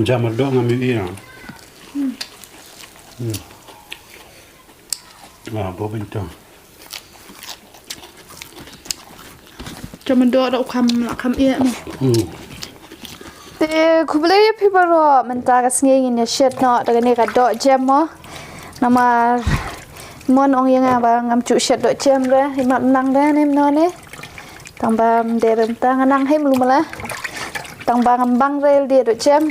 Jam doh ngam iya. Wah, boben tu. Jam doh ada kam iya mah. Te kubeli pibaro mentara snging ya shit no daga ni ka Doh Jem mo. Nama mon ong yang ba ngam chu shit Doh Jem re himat nang da nem no ne. Tang ba de rem tang nang hem lu mala. Tang ba ngam bang rel dia Doh Jem.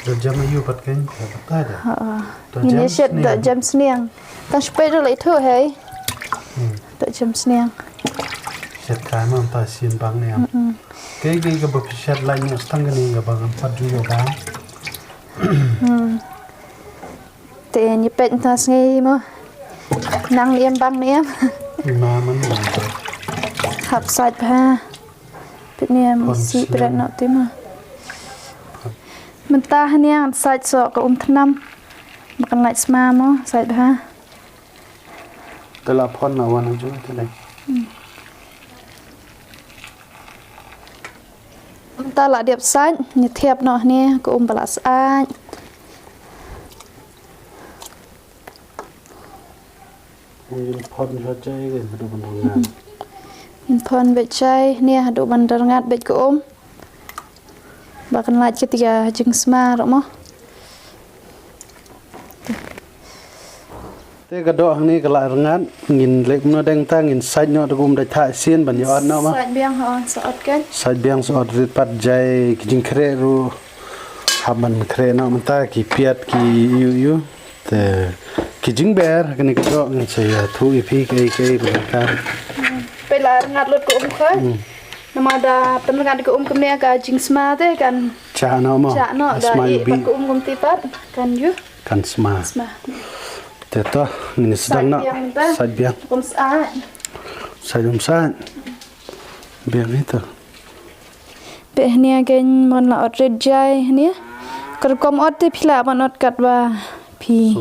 Doh Jem ayu pat kan? Patah dah. Ni shit Doh Jem sniang. Tang spray le thu hai. Doh Jem sniang. Shit kai ma ta sin bang ne am. Cái bậc shit lại nhớ tăng cái này cái bậc phát duy ở đó. Te ni pet ta sngi mo. Nang liam bang niam. Mà mình Hap side pa. Pet niam si berat nak tu mah. Mentah ni ang side so ka thnam. Makan light sma mo side pa. telah phone lawan aja telah. Ta la điệp sách như thiệp nọ nè có bala sách Mungkin phone saja kan ada penangan. phone bệ chay nè độ bandar ngat bệ có bahkan lagi ketika jeng smar mo Thế cái đó này cái lại ngắn nhìn lệ nó đang ta nhìn xanh nó cũng đã thải xiên bản nhọt nó mà. Side biang ho sọt kan. Side biang sọt rít pat jai kijing kre ru haban kre nó mình ta ki piat ki yu te kijing bear cái này cái đó mình sẽ thu ipi cái berkat. Bây là ngat lột có khơi. Nama ada pendengar ke kemnya ka jing smar te kan. Cha nó mà. Cha no da i pat ko tipat kan yu. Kan smar. Thế to mình sedang nak side biang. Saya biang itu. Behnia gen mon la ot red jai ni. Kerkom ot te phila mon ot kat ba phi.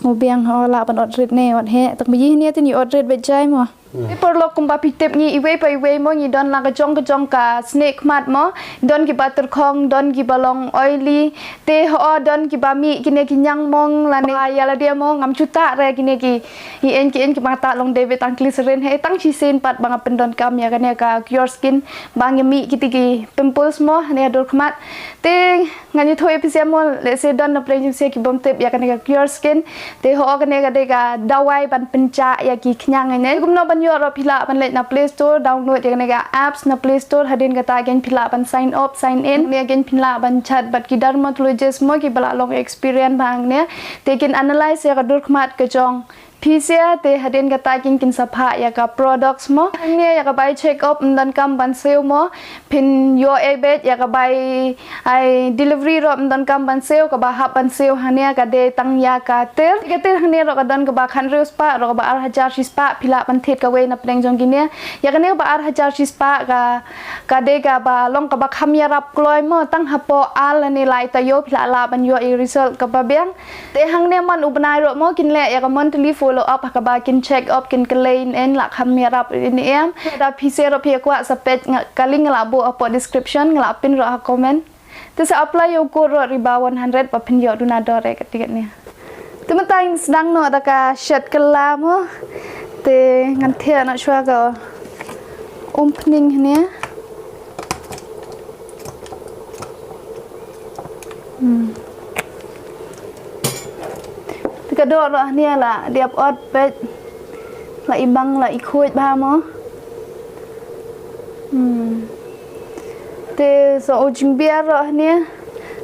Ngobiang ho la ban ot red ne ot he tak bi ni te ni ot red be jai mo. Perlu kumpa pitip ni iwe pa iwe mo ni don la kejong ka snake mat mo don ki batur khong don ki balong oily te ho don ki bami kine ki nyang mong la ne ya la dia mo ngam chuta re kine ki ki mata long David ang glycerin he tang chi sen pat bang pen don kam ya kane ka CureSkin bang mi ki ti pimples mo ne dor khmat te ngani thoi episem mo le se don na play se ki bom tep ya kane ka CureSkin te ho kane ka de ka dawai ban penca ya ki knyang ne gum no ban yo ro phila ban le na Play Store download ya kane ka apps na Play Store hadin ka ta gen phila ban sign up sign in ne gen phila ban chat bat ki dermatologist mo ki bala long experience bang ne te kin analyze ya ka dur khmat ka jong Pisia te hadin ka taking kin sapha ya ka products mo ne ya ka bai check up dan kam ban sale mo pin yo ebet ya ka bai ai delivery ro dan kam ban sale ka ba hap ban sale hania ka de tang ya ka tel ka te hania ro ka dan ka ba khan reus pa ro ka ba ar hajar spa phila ban thet ka we na pleng jong ginia ya ka ne ba ar hajar spa ka de ka ba long ka ba kham ya rap kloi mo tang hapo al ni lai ta yo phila la ban yo e result ka ba beng te hang ne man ubnai ro mo kin le ya ka monthly follow up ka ba kin check up kin claim en la kham ya rap ni em da pc ro phe kwa sapet kaling la bo apo description ngla pin ro comment te sa apply yo ko ro riba 100 pa pin yo duna do re ketika ni te matang sedang no da ka shed kala mo te ngan thia na chwa ga opening ni cái đó rồi nè là đẹp ớt với lại băng lại khui ba mó te so ujung biar rồi nè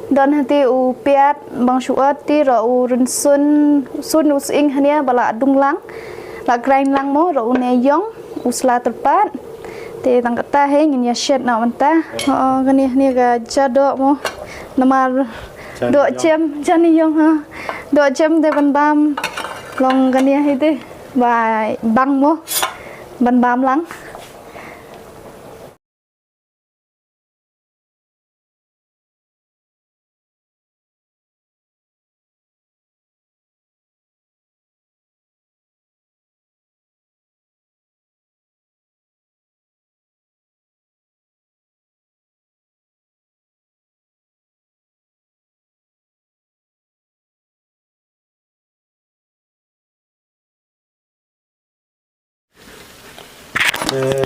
don hati u piat bang shuat ti ro u run sun using nè bala dung lang la grind lang mo ro u ne yong usla terpat te tang kata he ngin ya shed na manta cái nè ga jado mo nama Doh Jem jani yong ha Doh Jem de ban bam long gania hite và băng mo ban bam lang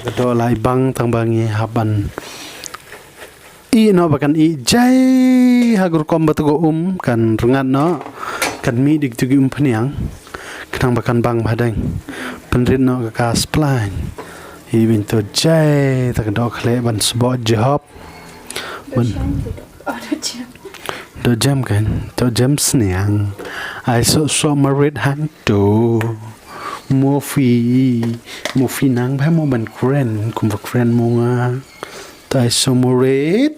กระโดดไหลบังทางบางงี้ฮับบันอีเนาะบักันอีใจหากรุกอมบัตโกกันrengatเนาะกันมีดิกจุกิพเนียงขนังบักันบังพาดังเป็นรินเนาะกาสปลายอีเป็นตัวใจตะกันดอกเคลบันสบอจอบมัน Doh Jem kan Doh Jem sniang ai so ma red han to mo fi nang ba mo ban kren kum ba kren mo nga tai so mo red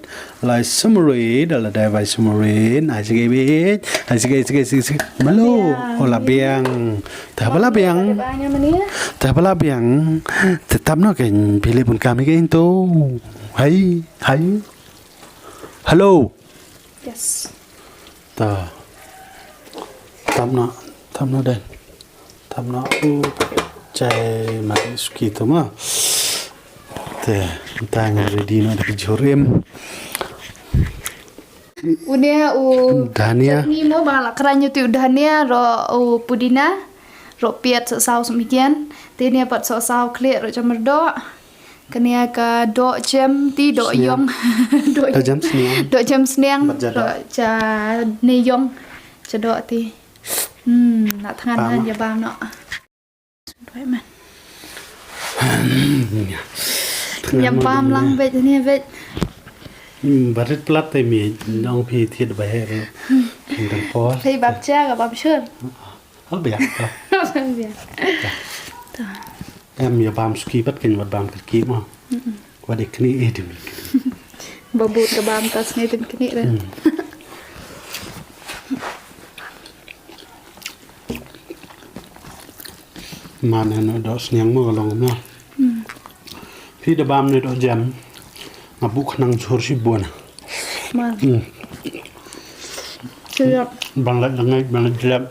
lai so mo red ala dai vai so mo red ai sige malo ola biang ta bala biang tetap no kan pilih pun kami kan to hai hello yes ต่อทำเนาะเด่นทำเนาะใจมาสกีตัวมั้งแต่ตายงานรีดีเนาะเด็กจริมudah Dania ni mau balak kerannya tu Dania ro pudina ro piat saus semikian tini pat saus klik ro camerdo kenia ka Doh Jem ti Doh Yong Doh Jem sniang Doh Jem sniang ro cha ne yong cha do ti nak tangan ya bang noด้วยมันยำปามลังเวทเนี่ยเวทบัดพลัดแต่มีน้องพี่เทียดไปให้เลยถึงพอพี่บับแจ้กับบับเชิญเอาเบียร์แอมอย่าบามสกีปัดกินวัดบามสกีมั้งว่าเด็กนี่เอ็ดมีบบูดกับบามตัสนี่เป็นคณิเลยมาเนี่ยเนาะดอกเสียงมือลงเนาะพี่ดบามเนี่ยดอกแจมมาบุกนังชอร์ชิบัวนะมาเชื่อบางเล็กยังไงบางเล็กเล็บ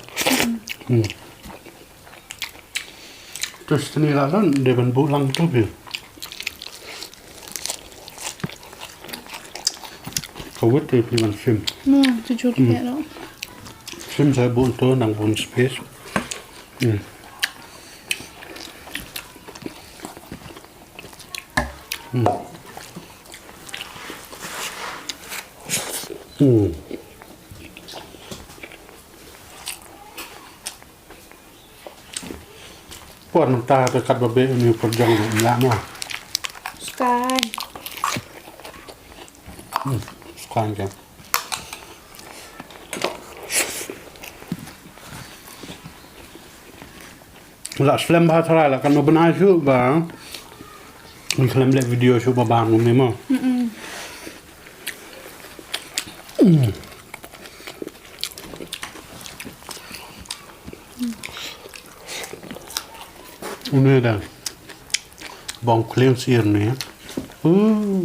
terus ini lah kan dia ban bulang tu bil kawat tu pilih film jujur ya lo film saya buat tu nang pun spaceปวดน้ำตาแต่กัดบะเบะมีปวดจังหวะละเนาะสกายสกายกันละสเลมบ้าเท่าไรละกันมาบนไอชูบ้ามีคลมเล็กวิดีโอชูบางๆมั้ยมั้งนี่เด้อบองเคลียงเสียนี่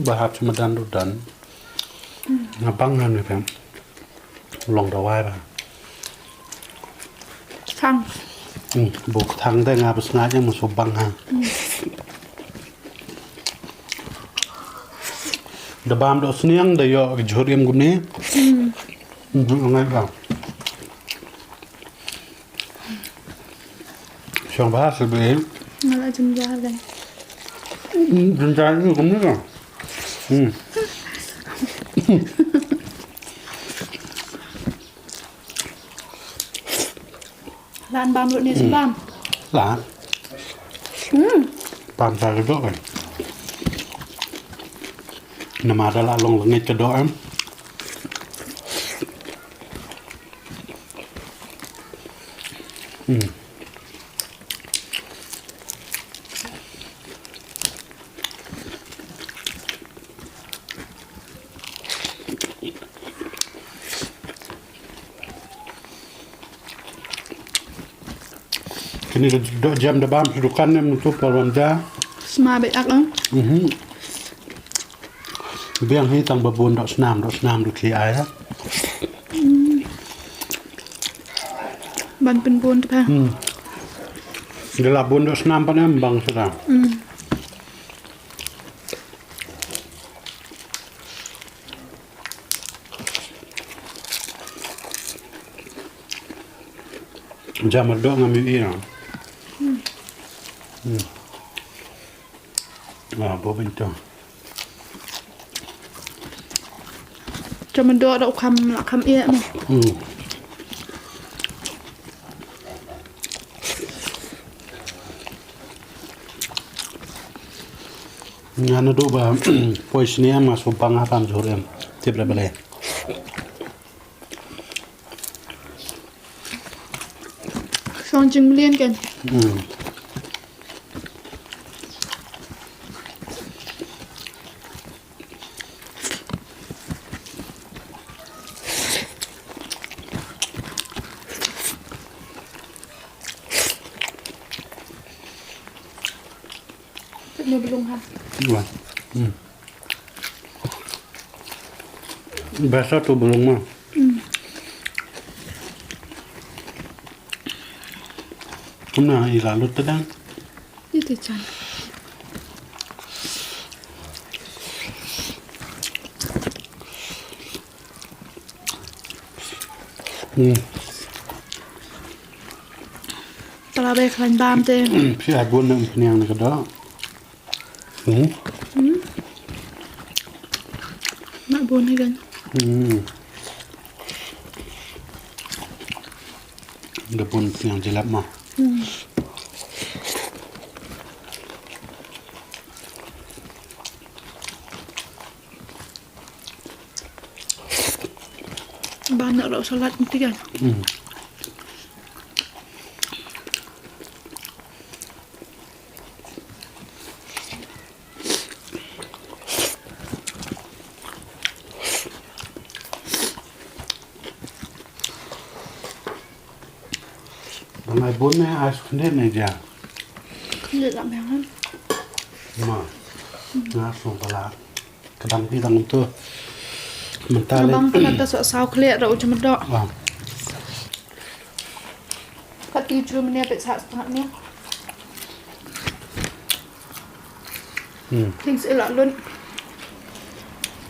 บาหับชมาดันดูดันมาบังงานเลยแพมลองดาวายป่ะทังบุกทางได้งานประสานยังมาสบบังฮะเดบามดอกเสียงเดียวกับจอริมกุนี่ยังไงบ้างช่วงบ้าสุดเลยมาจุนยาเลยจุนยาอยู่ตรงนี้ก่อนร้านบามรถเนี่ยสิบามหลานปามใส่กระโดดเลยน้ำมาดาละลงในกระโดดIni Doh Jem dabam sudukannya untuk perwanja. Sma be ak ang. Biang hitang babun dok senam du kli ai ha. Ban pen bun tu pa. Dia la bun dok senam pan em bang sedang. Jam dok ngami ira. Wah, bawa pintu. Cho mình đổ đậu khăm ia mà. Ngana do ba pois ni mas upang apam jurem. Tibra bale. Xong chừng liên kìa. Nó belum ha. Wah. Bahasa tu belum mah. Kuna ilalut tadang. Itu chan. Tala bay klan bam te. Si abun ng piniang na kada. Mak bon hay gan. Gapun piniang jelap mah. Banyak rau salad nanti kan. Mai bun ni ais kundet ni dia. Lihat tak memang. Ma. Ngasong pala. Kadang pitang tu. Mentale. Abang kata sok sao keliat rau cuma dok. Wah. Kat tujuh menit sampai saat setengah ni. Things elak lun.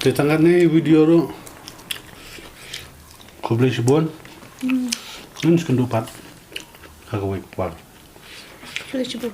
Tetangga ni video tu. Kau beli sebun. Ini sekendupat. Kagak wek pal. Boleh cuba.